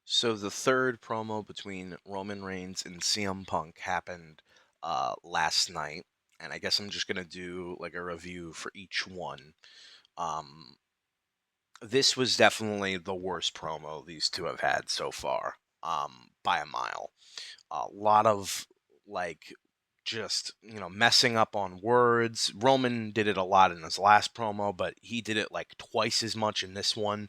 So the third promo between Roman Reigns and CM Punk happened last night, and I guess I'm just gonna do like a review for each one. Um, this was definitely the worst promo these two have had so far, by a mile. A lot of like just messing up on words. Roman did it a lot in his last promo, but he did it like twice as much in this one.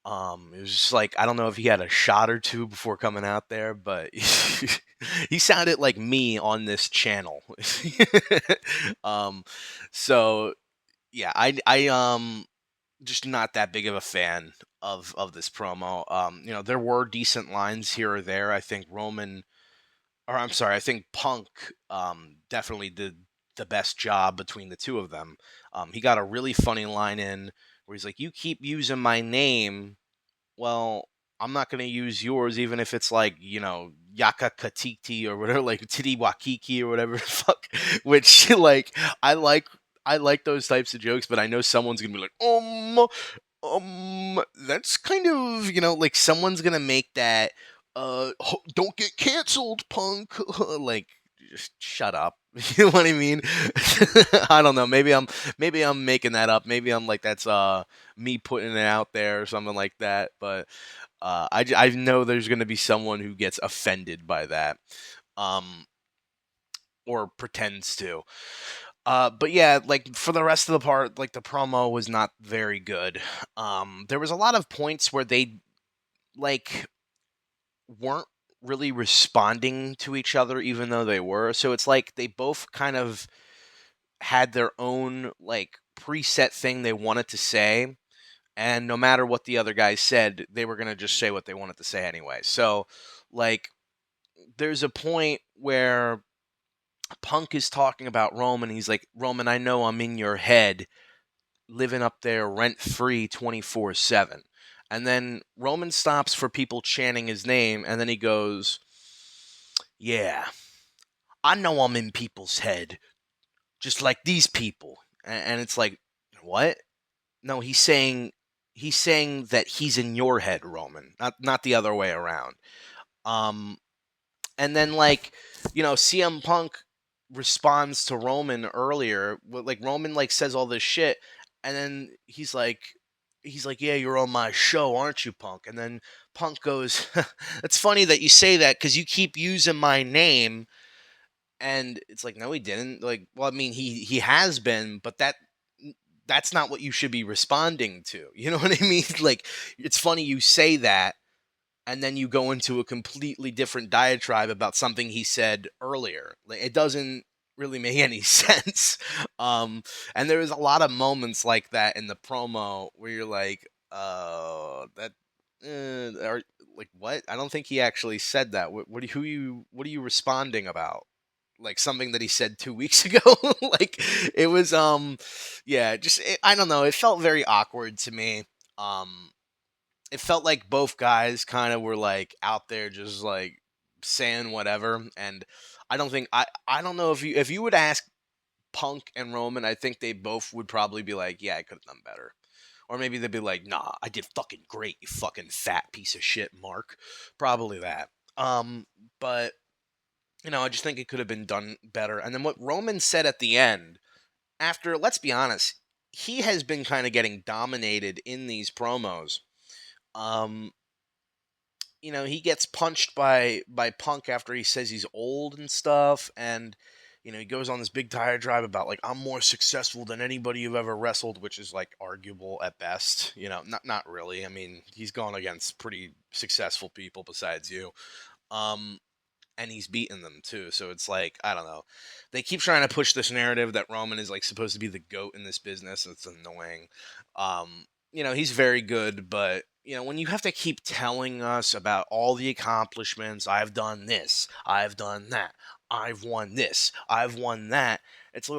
It was just like I don't know if he had a shot or two before coming out there, but he sounded like me on this channel. um, so yeah, I just not that big of a fan of this promo. There were decent lines here or there. I think Roman, or I'm sorry, I think Punk definitely did the best job between the two of them. He got a really funny line in where he's like, "You keep using my name, well, I'm not going to use yours, even if it's like, Yaka Katiti or whatever, like Titi Wakiki or whatever the fuck, which, like, I like. I like those types of jokes, but I know someone's gonna be like, that's kind of, like someone's gonna make that, don't get canceled, punk, like, just shut up. You know what I mean? I don't know. Maybe I'm making that up. Maybe I'm like that's me putting it out there or something like that. But I know there's going to be someone who gets offended by that, um, or pretends to. But yeah, like for the rest of the part, like the promo was not very good. There was a lot of points where they like weren't really responding to each other, even though they were. So it's like they both kind of had their own like preset thing they wanted to say, and no matter what the other guys said, they were going to just say what they wanted to say anyway. So, like, there's a point where Punk is talking about Roman. He's like, Roman, I know I'm in your head, living up there rent free 24/7. And then Roman stops for people chanting his name, and then he goes, yeah, I know I'm in people's head, just like these people. And it's like, what? No, he's saying that he's in your head, Roman, not the other way around. Um, and then like CM Punk responds to Roman earlier, like Roman like says all this shit, and then he's like, yeah, you're on my show, aren't you, Punk? And then Punk goes, it's funny that you say that because you keep using my name. And it's like, no, he didn't. Like, well, I mean, he has been, but that's not what you should be responding to. You know what I mean? Like, it's funny you say that, and then you go into a completely different diatribe about something he said earlier. Like, it doesn't really make any sense. And there was a lot of moments like that in the promo where you're like, that. Or like what? I don't think he actually said that. What are you responding about? Like something that he said 2 weeks ago. Like it was yeah, I don't know, it felt very awkward to me. um it felt like both guys kind of were like out there just like saying whatever. And I don't know, if you would ask Punk and Roman, I think they both would probably be like, yeah, I could have done better. Or maybe they'd be like, nah, I did fucking great, you fucking fat piece of shit, Mark. Probably that. But I just think it could have been done better. And then what Roman said at the end, after, let's be honest, he has been kind of getting dominated in these promos. Um, he gets punched by Punk after he says he's old and stuff, and he goes on this big tire drive about like I'm more successful than anybody you've ever wrestled, which is like arguable at best. Not really. I mean, he's gone against pretty successful people besides you. Um, and he's beaten them too. So it's like, I don't know. They keep trying to push this narrative that Roman is like supposed to be the goat in this business. It's annoying. He's very good, but when you have to keep telling us about all the accomplishments, I've done this, I've done that, I've won this, I've won that. It's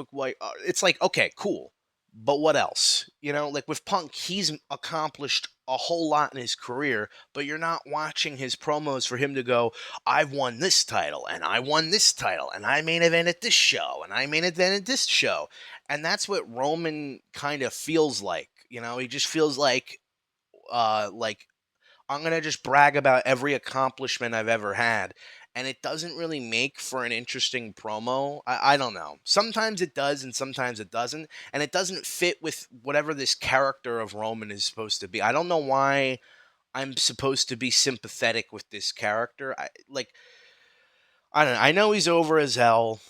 like okay, cool. But what else? Like with Punk, he's accomplished a whole lot in his career, but you're not watching his promos for him to go, I've won this title, and I won this title, and I main event at this show, and I main event at this show. And that's what Roman kind of feels like. He just feels like I'm gonna just brag about every accomplishment I've ever had. And it doesn't really make for an interesting promo. I don't know. Sometimes it does and sometimes it doesn't. And it doesn't fit with whatever this character of Roman is supposed to be. I don't know why I'm supposed to be sympathetic with this character. I don't know. I know he's over as hell.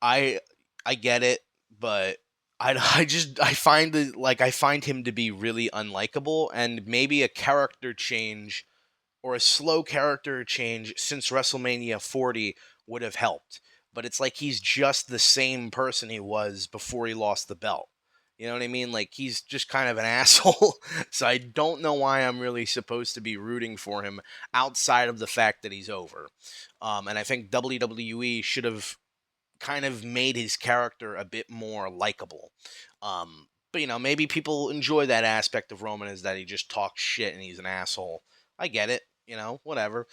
I I get it, but I find I find him to be really unlikable, and maybe a character change or a slow character change since WrestleMania 40 would have helped. But it's like he's just the same person he was before he lost the belt. You know what I mean? Like he's just kind of an asshole. So I don't know why I'm really supposed to be rooting for him outside of the fact that he's over. And I think WWE should have kind of made his character a bit more likable. But maybe people enjoy that aspect of Roman is that he just talks shit and he's an asshole. I get it, whatever.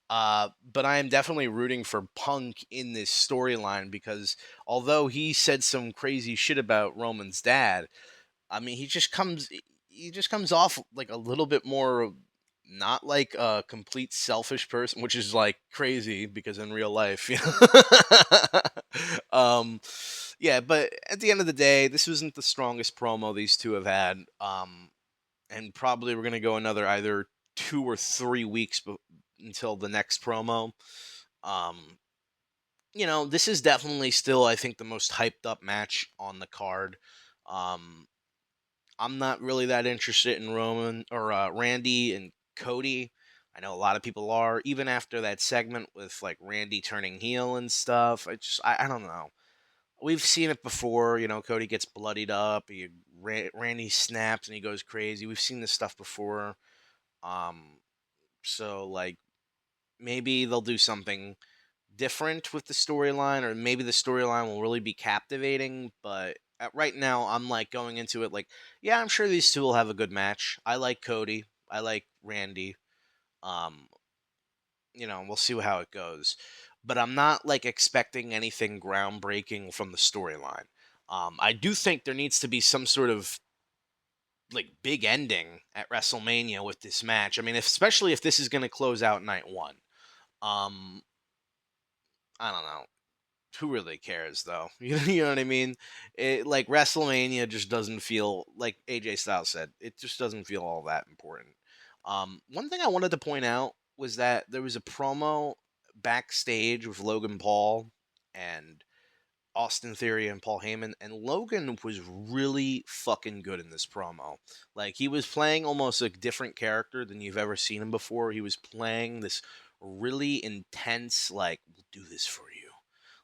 But I am definitely rooting for Punk in this storyline because although he said some crazy shit about Roman's dad, I mean he just comes off like a little bit more not like a complete selfish person, which is like crazy because in real life, yeah, but at the end of the day, this wasn't the strongest promo these two have had. And probably we're gonna go another either 2 or 3 weeks until the next promo. Um, this is definitely still, I think, the most hyped up match on the card. Um, I'm not really that interested in Roman or Randy and Cody. I know a lot of people are, even after that segment with like Randy turning heel and stuff. I don't know. We've seen it before. Cody gets bloodied up. Randy snaps and he goes crazy. We've seen this stuff before. Um, so like maybe they'll do something different with the storyline, or maybe the storyline will really be captivating. But right now, I'm like going into it like, yeah, I'm sure these two will have a good match. I like Cody. I like Randy. Um, we'll see how it goes. But I'm not like expecting anything groundbreaking from the storyline. I do think there needs to be some sort of like big ending at WrestleMania with this match. I mean, especially if this is going to close out night one. Um, I don't know. Who really cares though? You know what I mean? Like WrestleMania just doesn't feel like AJ Styles said. It just doesn't feel all that important. One thing I wanted to point out was that there was a promo backstage with Logan Paul and Austin Theory and Paul Heyman, and Logan was really fucking good in this promo. Like he was playing almost a different character than you've ever seen him before. He was playing this really intense, like, we'll do this for you.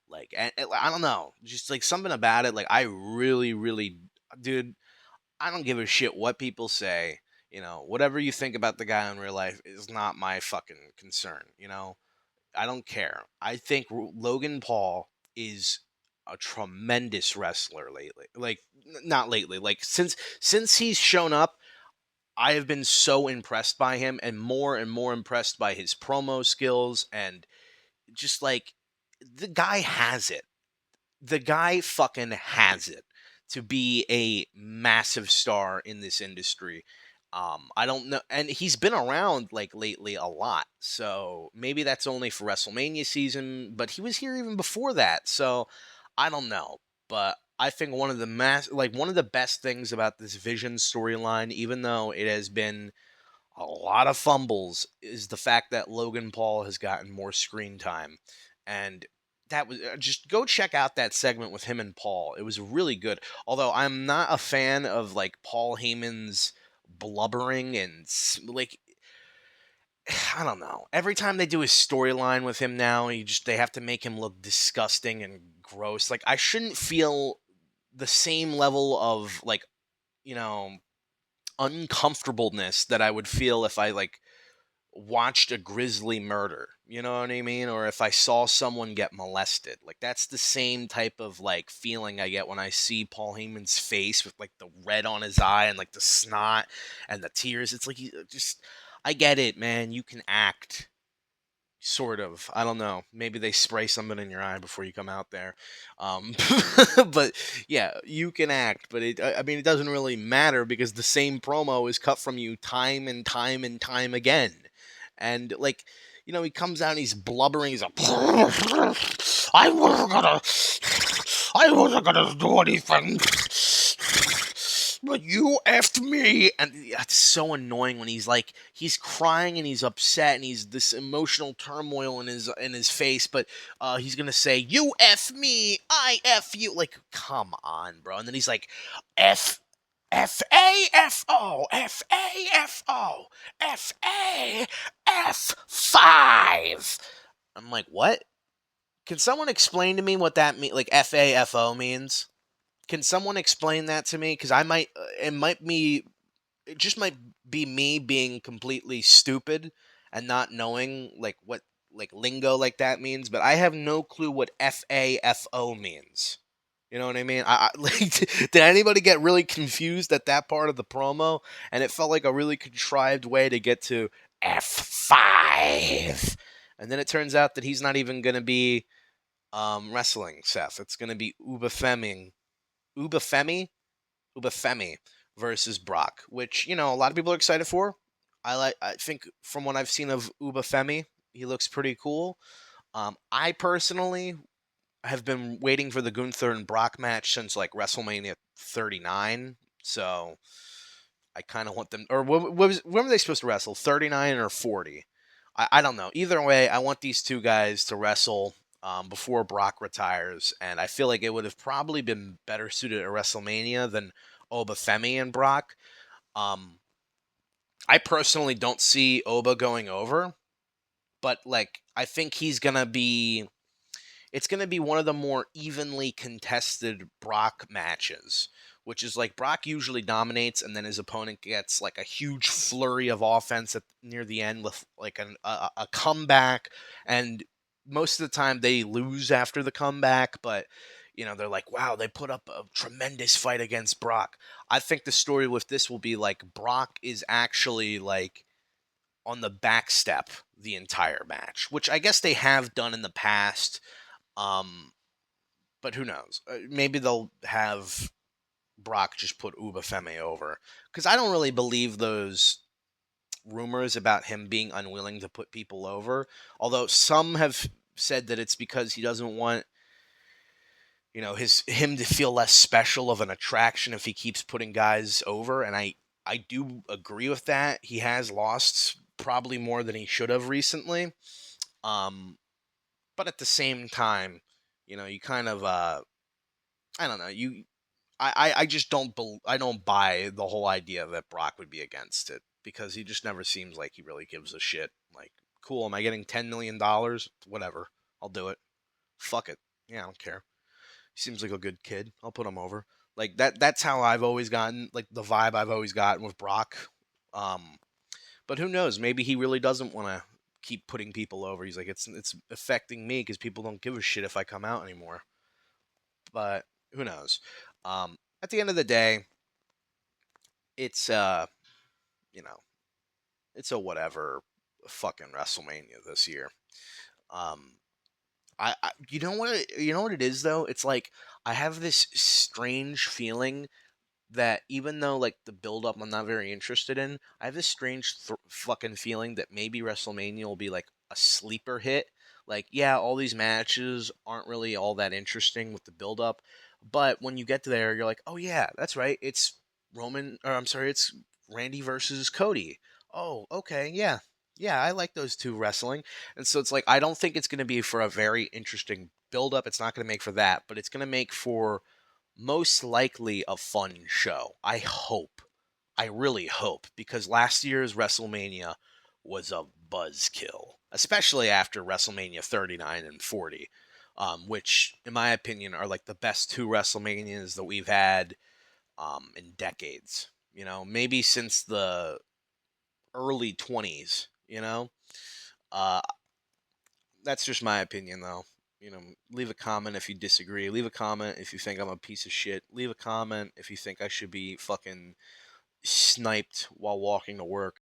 Like, and I don't know, just like something about it. Like, I really, really, dude, I don't give a shit what people say. Whatever you think about the guy in real life is not my fucking concern. I don't care. I think Logan Paul is a tremendous wrestler lately. Like not lately, like since he's shown up, I have been so impressed by him and more impressed by his promo skills and just like the guy has it. The guy fucking has it to be a massive star in this industry. I don't know, and he's been around like lately a lot, so maybe that's only for WrestleMania season, but he was here even before that, so I don't know. But I think one of the best things about this Vision storyline, even though it has been a lot of fumbles, is the fact that Logan Paul has gotten more screen time. And that was just go check out that segment with him and Paul. It was really good. Although I'm not a fan of like Paul Heyman's blubbering and like I don't know. Every time they do his storyline with him now, they have to make him look disgusting and gross. Like I shouldn't feel the same level of like, you know, uncomfortableness that I would feel if I like watched a grisly murder. You know what I mean? Or if I saw someone get molested. Like that's the same type of like feeling I get when I see Paul Heyman's face with like the red on his eye and like the snot and the tears. It's like he just I get it, man. You can act. Sort of. I don't know. Maybe they spray something in your eye before you come out there. Um, but yeah, you can act, but I mean, it doesn't really matter because the same promo is cut from you time and time and time again. And like, he comes out and he's blubbering. He's like, I wasn't gonna, I wasn't gonna do anything. But you effed me, and it's so annoying when he's crying and he's upset and he's this emotional turmoil in his face, but he's gonna say you f me, I f you, like come on, bro, and then he's like f f a f o f a f o f a f 5. I'm like, what? Can someone explain to me what that mean? Like FAFO means? Can someone explain that to me? Because it just might be me being completely stupid and not knowing like what like lingo like that means, but I have no clue what FAFO means. You know what I mean? Like, did anybody get really confused at that part of the promo? And it felt like a really contrived way to get to F5. And then it turns out that he's not even going to be wrestling Seth. It's going to be Ubafemi, Ubafemi versus Brock, which a lot of people are excited for. I think from what I've seen of Ubafemi, he looks pretty cool. I personally have been waiting for the Gunther and Brock match since like WrestleMania 39. So I kind of want them. Or when were they supposed to wrestle? 39 or 40? I don't know. Either way, I want these two guys to wrestle before Brock retires, and I feel like it would have probably been better suited at WrestleMania than Obafemi and Brock. Um, I personally don't see Oba going over, but like I think he's gonna be. It's gonna be one of the more evenly contested Brock matches, which is like Brock usually dominates, and then his opponent gets like a huge flurry of offense near the end with like a comeback, and most of the time they lose after the comeback, but they're like, wow, they put up a tremendous fight against Brock. I think the story with this will be like Brock is actually like on the back step the entire match, which I guess they have done in the past. Um, but who knows? Maybe they'll have Brock just put Ubafemi over because I don't really believe those rumors about him being unwilling to put people over. Although some have said that it's because he doesn't want him to feel less special of an attraction if he keeps putting guys over, and I do agree with that. He has lost probably more than he should have recently. Um, but at the same time, you kind of I don't know. I just I don't buy the whole idea that Brock would be against it because he just never seems like he really gives a shit. Like, cool, am I getting $10 million? Whatever, I'll do it. Fuck it. Yeah, I don't care. He seems like a good kid. I'll put him over. Like that's how I've always gotten like the vibe I've always gotten with Brock. Um, but who knows? Maybe he really doesn't want to keep putting people over. He's like it's affecting me because people don't give a shit if I come out anymore. But who knows? At the end of the day, it's you know, it's a whatever fucking WrestleMania this year. Um, you know what it is though? It's like I have this strange feeling that even though like the build up I'm not very interested in, I have this strange fucking feeling that maybe WrestleMania will be like a sleeper hit. Like, yeah, all these matches aren't really all that interesting with the build up, but when you get there, you're like, oh yeah, that's right, it's it's Randy versus Cody. Oh, okay, yeah. Yeah, I like those two wrestling. And so it's like I don't think it's going to be for a very interesting build up. It's not going to make for that, but it's going to make for most likely a fun show. I hope. I really hope because last year's WrestleMania was a buzzkill, especially after WrestleMania 39 and 40, which, in my opinion, are like the best two WrestleManias that we've had in decades. Maybe since the early 20s. Uh, that's just my opinion, though. Leave a comment if you disagree. Leave a comment if you think I'm a piece of shit. Leave a comment if you think I should be fucking sniped while walking to work.